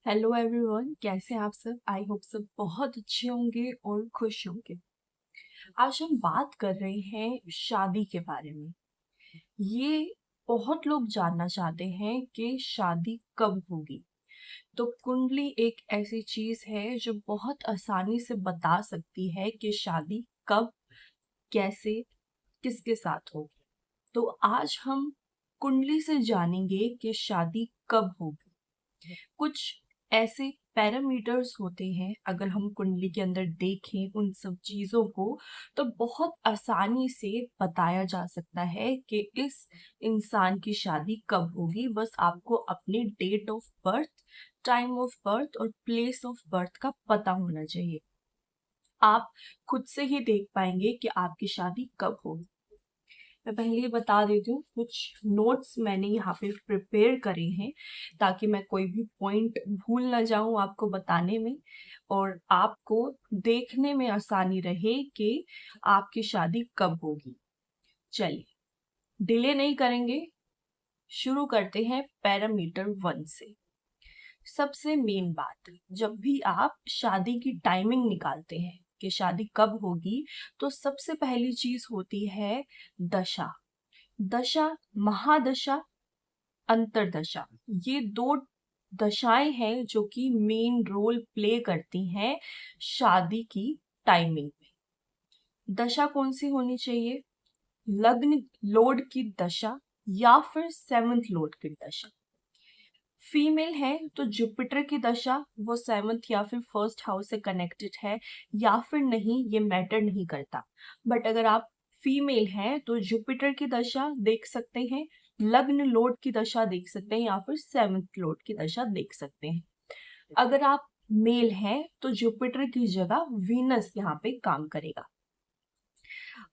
Hello everyone, कैसे हैं आप सब। आई होप सब बहुत अच्छे होंगे और खुश होंगे। आज हम बात कर रहे हैं शादी के बारे में। ये बहुत लोग जानना चाहते हैं कि शादी कब होगी। तो कुंडली एक ऐसी चीज है जो बहुत आसानी से बता सकती है कि शादी कब, कैसे, किसके साथ होगी। तो आज हम कुंडली से जानेंगे कि शादी कब होगी। कुछ ऐसे पैरामीटर्स होते हैं, अगर हम कुंडली के अंदर देखें उन सब चीजों को, तो बहुत आसानी से बताया जा सकता है कि इस इंसान की शादी कब होगी। बस आपको अपने date of birth, time of birth और प्लेस ऑफ बर्थ का पता होना चाहिए। आप खुद से ही देख पाएंगे कि आपकी शादी कब होगी। मैं पहले ही बता देती हूँ, कुछ नोट्स मैंने यहाँ पे प्रिपेयर करे हैं ताकि मैं कोई भी पॉइंट भूल ना जाऊं आपको बताने में, और आपको देखने में आसानी रहे कि आपकी शादी कब होगी। चलिए, डिले नहीं करेंगे, शुरू करते हैं पैरामीटर 1 से। सबसे मेन बात, जब भी आप शादी की टाइमिंग निकालते हैं कि शादी कब होगी, तो सबसे पहली चीज होती है दशा। दशा, महादशा, अंतरदशा, ये दो दशाएं हैं जो कि मेन रोल प्ले करती हैं शादी की टाइमिंग में। दशा कौन सी होनी चाहिए? लग्न लोड की दशा या फिर सेवंथ लोड की दशा। फीमेल है तो जुपिटर की दशा, वो सेवंथ या फिर फर्स्ट हाउस से कनेक्टेड है या फिर नहीं, ये मैटर नहीं करता। बट अगर आप फीमेल हैं तो जुपिटर की दशा देख सकते हैं, लग्न लोड की दशा देख सकते हैं या फिर सेवंथ लोड की दशा देख सकते हैं। अगर आप मेल हैं तो जुपिटर की जगह वीनस यहाँ पे काम करेगा।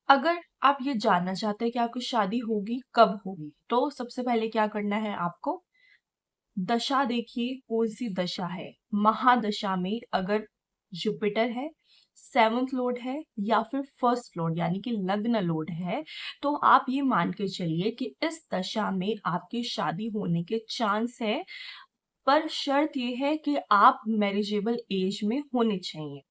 अगर आप ये जानना चाहते हैं कि आपकी शादी होगी कब होगी, तो सबसे पहले क्या करना है आपको, दशा देखिए कौन सी दशा है। महादशा में अगर जुपिटर है, सेवंथ लोड है या फिर फर्स्ट लोड यानी कि लग्न लोड है, तो आप ये मान के चलिए कि इस दशा में आपकी शादी होने के चांस है। पर शर्त ये है कि आप मैरिजेबल एज में होने चाहिए।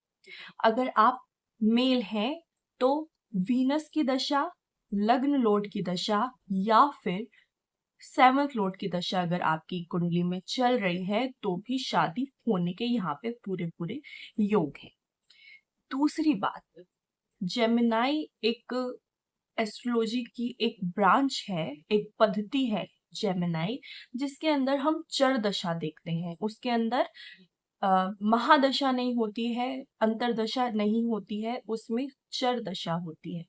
अगर आप मेल हैं तो वीनस की दशा, लग्न लोड की दशा या फिर सेवंथ लॉर्ड की दशा अगर आपकी कुंडली में चल रही है तो भी शादी होने के यहाँ पे पूरे पूरे योग है। दूसरी बात, जेमिनाई एक एस्ट्रोलॉजी की एक ब्रांच है, एक पद्धति है जेमिनाई, जिसके अंदर हम चर दशा देखते हैं। उसके अंदर महादशा नहीं होती है, अंतरदशा नहीं होती है, उसमें चर दशा होती है।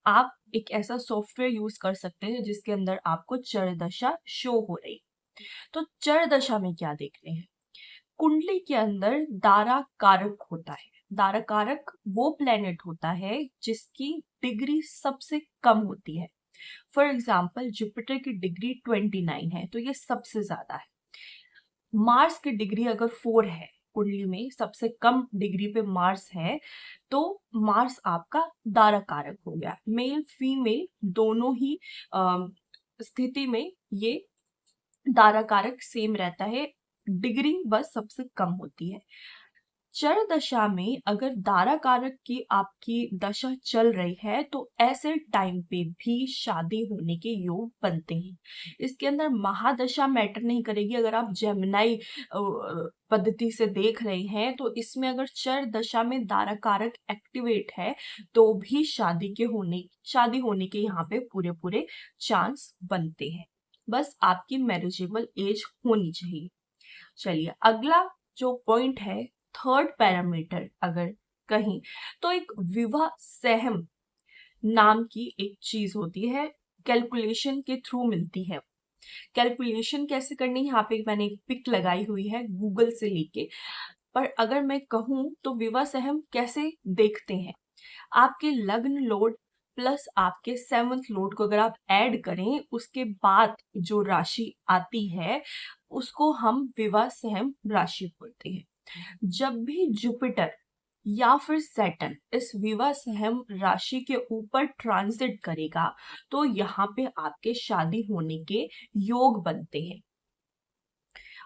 आप एक ऐसा सॉफ्टवेयर यूज कर सकते हैं जिसके अंदर आपको चर दशा शो हो रही। तो चर दशा में क्या देख रहे हैं, कुंडली के अंदर दारा कारक होता है। दारा कारक वो प्लेनेट होता है जिसकी डिग्री सबसे कम होती है। फॉर एग्जाम्पल, जुपिटर की डिग्री 29 है तो ये सबसे ज्यादा है। मार्स की डिग्री अगर 4 है, कुंडली में सबसे कम डिग्री पे मार्स है, तो मार्स आपका दारा कारक हो गया। मेल फीमेल दोनों ही स्थिति में ये दारा कारक सेम रहता है, डिग्री बस सबसे कम होती है। चर दशा में अगर दारा कारक की आपकी दशा चल रही है तो ऐसे टाइम पे भी शादी होने के योग बनते हैं। इसके अंदर महादशा मैटर नहीं करेगी। अगर आप जेमिनाई पद्धति से देख रहे हैं तो इसमें अगर चर दशा में दारा कारक एक्टिवेट है तो भी शादी होने के यहाँ पे पूरे पूरे चांस बनते हैं। बस आपकी मैरिजेबल एज होनी चाहिए। चलिए, अगला जो पॉइंट है, थर्ड पैरामीटर अगर कहीं, तो एक विवाह सहम नाम की एक चीज होती है, कैलकुलेशन के थ्रू मिलती है। कैलकुलेशन कैसे करनी, यहाँ पे मैंने एक पिक लगाई हुई है गूगल से लेके। पर अगर मैं कहूँ तो विवाह सहम कैसे देखते हैं, आपके लग्न लोड प्लस आपके सेवंथ लोड को अगर आप ऐड करें, उसके बाद जो राशि आती है उसको हम विवाह सहम राशि बोलते हैं। जब भी जुपिटर या फिर सैटर्न इस विवाह सहम राशि के ऊपर ट्रांजिट करेगा तो यहाँ पे आपके शादी होने के योग बनते हैं।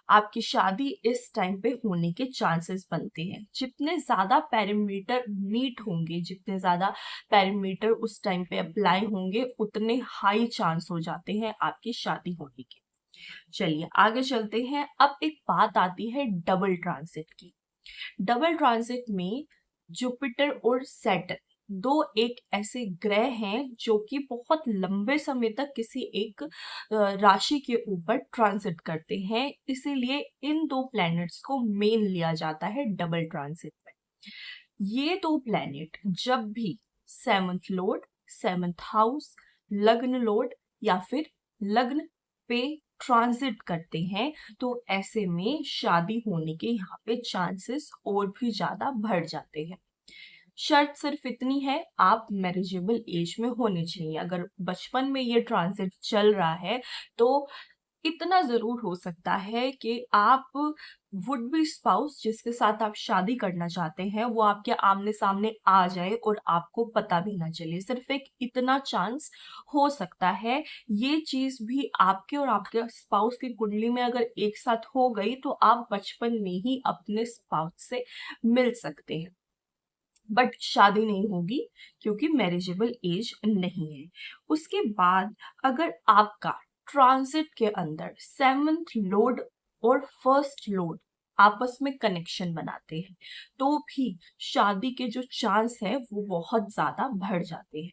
आपकी शादी इस टाइम पे होने के चांसेस बनते हैं। जितने ज़्यादा पैरामीटर मीट होंगे, जितने ज़्यादा पैरामीटर उस टाइम पे अप्लाई होंगे, उतने हाई चांस हो जाते हैं आपकी शादी होने के। चलिए आगे चलते हैं। अब एक बात आती है डबल ट्रांजिट की। डबल ट्रांजिट में जुपिटर और सैटर्न दो एक ऐसे ग्रह हैं जो कि बहुत लंबे समय तक किसी एक राशि के ऊपर ट्रांजिट करते हैं, इसीलिए इन दो प्लैनेट्स को मेन लिया जाता है डबल ट्रांजिट में। ये दो प्लैनेट जब भी सेवंथ लॉर्ड, सेवंथ हाउस, लग्न लॉर्ड या फिर लग्न पे ट्रांजिट करते हैं तो ऐसे में शादी होने के यहाँ पे चांसेस और भी ज्यादा बढ़ जाते हैं। शर्त सिर्फ इतनी है, आप मैरिजेबल एज में होने चाहिए। अगर बचपन में ये ट्रांजिट चल रहा है तो इतना जरूर हो सकता है कि आप वुड बी स्पाउस जिसके साथ आप शादी करना चाहते हैं वो आपके आमने सामने आ जाए और आपको पता भी ना चले। सिर्फ एक इतना चांस हो सकता है। ये चीज भी आपके और आपके स्पाउस की कुंडली में अगर एक साथ हो गई तो आप बचपन में ही अपने स्पाउस से मिल सकते हैं, बट शादी नहीं होगी क्योंकि मैरिजेबल एज नहीं है। उसके बाद अगर आपका ट्रांजिट के अंदर सेवंथ लॉर्ड और फर्स्ट लॉर्ड आपस में कनेक्शन बनाते हैं तो भी शादी के जो चांस है वो बहुत ज्यादा बढ़ जाते हैं।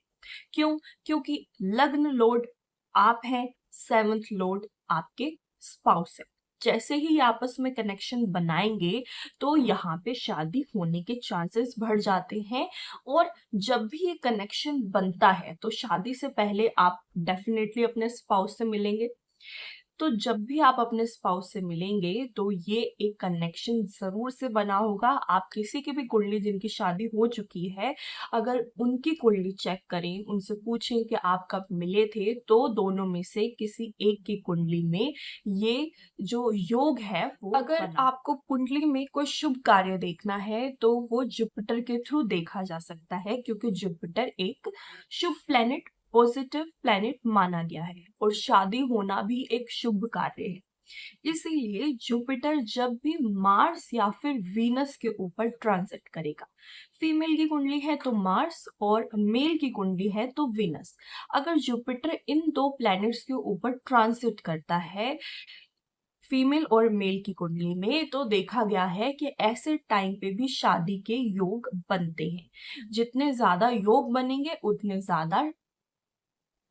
क्यों? क्योंकि लग्न लॉर्ड आप हैं, सेवंथ लॉर्ड आपके स्पाउस है। जैसे ही ये आपस में कनेक्शन बनाएंगे तो यहाँ पे शादी होने के चांसेस बढ़ जाते हैं। और जब भी ये कनेक्शन बनता है तो शादी से पहले आप डेफिनेटली अपने स्पाउस से मिलेंगे। तो जब भी आप अपने स्पाउस से मिलेंगे तो ये एक कनेक्शन जरूर से बना होगा। आप किसी की भी कुंडली जिनकी शादी हो चुकी है, अगर उनकी कुंडली चेक करें, उनसे पूछें कि आप कब मिले थे, तो दोनों में से किसी एक की कुंडली में ये जो योग है वो अगर बना। आपको कुंडली में कोई शुभ कार्य देखना है तो वो जुपिटर के थ्रू देखा जा सकता है, क्योंकि जुपिटर एक शुभ प्लेनेट, पॉजिटिव प्लैनेट माना गया है और शादी होना भी एक शुभ कार्य है। इसीलिए जुपिटर जब भी मार्स या फिर वीनस के ऊपर ट्रांजिट करेगा, फीमेल की कुंडली है तो मार्स और मेल की कुंडली है तो वीनस, अगर जुपिटर इन दो प्लैनेट्स के ऊपर ट्रांजिट करता है फीमेल और मेल की कुंडली में, तो देखा गया है कि ऐसे टाइम पे भी शादी के योग बनते हैं। जितने ज्यादा योग बनेंगे उतने ज्यादा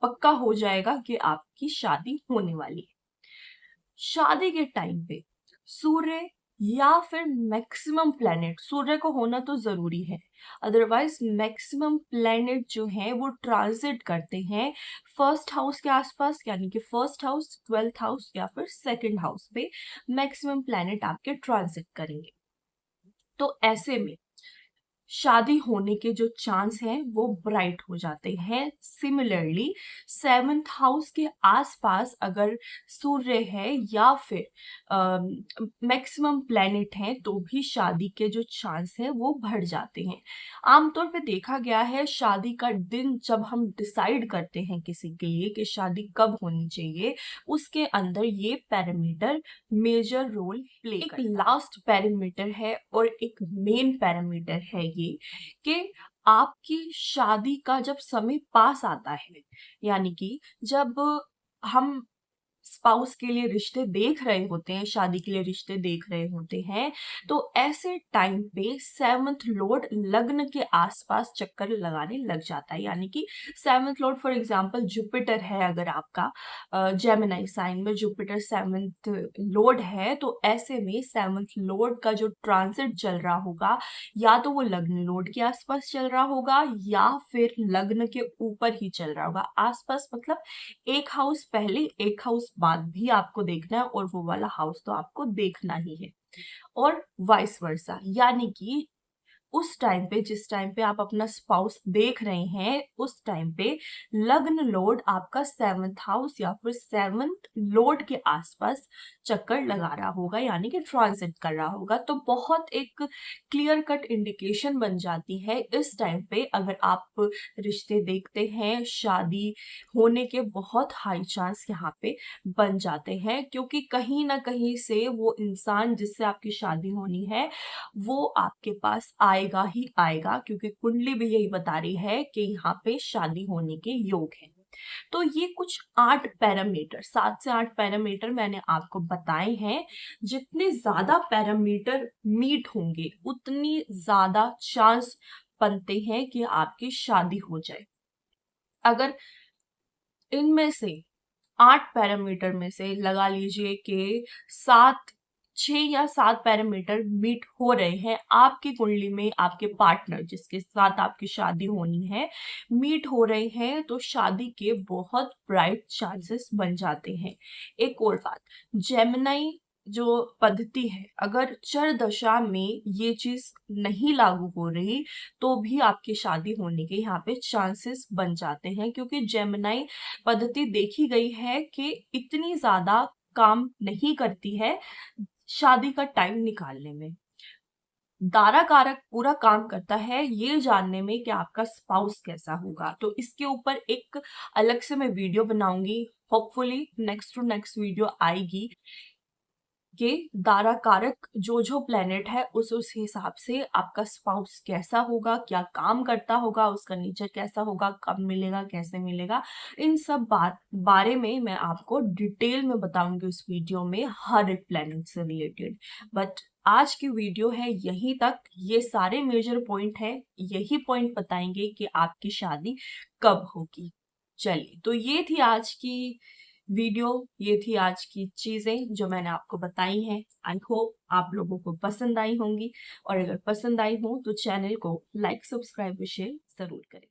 पक्का हो जाएगा कि आपकी शादी होने वाली है। शादी के टाइम पे सूर्य या फिर मैक्सिमम प्लैनेट, सूर्य को होना तो जरूरी है, अदरवाइज मैक्सिमम प्लैनेट जो है वो ट्रांजिट करते हैं फर्स्ट हाउस के आसपास, यानी कि फर्स्ट हाउस, ट्वेल्थ हाउस या फिर सेकंड हाउस पे मैक्सिमम प्लैनेट आपके ट्रांजिट करेंगे। तो ऐसे में शादी होने के जो चांस हैं वो ब्राइट हो जाते हैं। सिमिलरली सेवंथ हाउस के आसपास अगर सूर्य है या फिर मैक्सिमम प्लैनेट हैं तो भी शादी के जो चांस हैं वो बढ़ जाते हैं। आमतौर पे देखा गया है शादी का दिन जब हम डिसाइड करते हैं किसी के लिए कि शादी कब होनी चाहिए, उसके अंदर ये पैरामीटर मेजर रोल प्ले करता है। एक लास्ट पैरामीटर है और एक मेन पैरामीटर है ये कि आपकी शादी का जब समय पास आता है, यानी कि जब हम स्पाउस के लिए रिश्ते देख रहे होते हैं, शादी के लिए रिश्ते देख रहे होते हैं, तो ऐसे टाइम पे सेवंथ लॉर्ड लग्न के आसपास चक्कर लगाने लग जाता है। यानी कि seventh Lord for example Jupiter है, अगर आपका जेमिनी साइन में जुपिटर सेवंथ लॉर्ड है, तो ऐसे में सेवंथ लॉर्ड का जो ट्रांजिट चल रहा होगा, या तो वो लग्न लॉर्ड के आसपास चल रहा होगा या फिर लग्न के ऊपर ही चल रहा होगा। आसपास मतलब एक हाउस पहले एक हाउस बाद भी आपको देखना है और वो वाला हाउस तो आपको देखना ही है, और वाइस वर्सा। यानी कि उस टाइम पे, जिस टाइम पे आप अपना स्पाउस देख रहे हैं, उस टाइम पे लग्न लोड आपका 7th हाउस या फिर 7th लोड के आसपास चक्कर लगा रहा होगा, यानी कि ट्रांजिट कर रहा होगा। तो बहुत एक क्लियर कट इंडिकेशन बन जाती है इस टाइम पे। अगर आप रिश्ते देखते हैं, शादी होने के बहुत हाई चांस यहाँ पे बन जाते हैं, क्योंकि कहीं ना कहीं से वो इंसान जिससे आपकी शादी होनी है वो आपके पास आएगा ही आएगा, क्योंकि कुंडली भी यही बता रही है कि यहाँ पे शादी होने के योग है। तो ये कुछ 8 पैरामीटर, 7 से 8 पैरामीटर मैंने आपको बताए हैं। जितने ज्यादा पैरामीटर मीट होंगे उतनी ज्यादा चांस बनते हैं कि आपकी शादी हो जाए। अगर इनमें से 8 पैरामीटर में से लगा लीजिए कि 6 या 7 पैरामीटर मीट हो रहे हैं आपकी कुंडली में, आपके पार्टनर जिसके साथ आपकी शादी होनी है मीट हो रहे हैं, तो शादी के बहुत ब्राइट चांसेस बन जाते हैं। एक और बात, जेमिनाई जो पद्धति है, अगर चर दशा में ये चीज नहीं लागू हो रही तो भी आपकी शादी होने के यहाँ पे चांसेस बन जाते हैं, क्योंकि जेमिनाई पद्धति देखी गई है कि इतनी ज्यादा काम नहीं करती है शादी का टाइम निकालने में। दारा कारक पूरा काम करता है ये जानने में कि आपका स्पाउस कैसा होगा। तो इसके ऊपर एक अलग से मैं वीडियो बनाऊंगी, hopefully next to next video आएगी कि दारा कारक जो जो प्लेनेट है उस हिसाब से आपका स्पाउस कैसा होगा, क्या काम करता होगा, उसका नेचर कैसा होगा, कब मिलेगा, कैसे मिलेगा, इन सब बारे में मैं आपको डिटेल में बताऊंगी उस वीडियो में, हर एक प्लेनेट से रिलेटेड। बट आज की वीडियो है यहीं तक। ये सारे मेजर पॉइंट है, यही पॉइंट बताएंगे कि आपकी शादी कब होगी। चलिए, तो ये थी आज की वीडियो, ये थी आज की चीजें जो मैंने आपको बताई हैं। आई होप आप लोगों को पसंद आई होंगी, और अगर पसंद आई हो तो चैनल को लाइक, सब्सक्राइब और शेयर जरूर करें।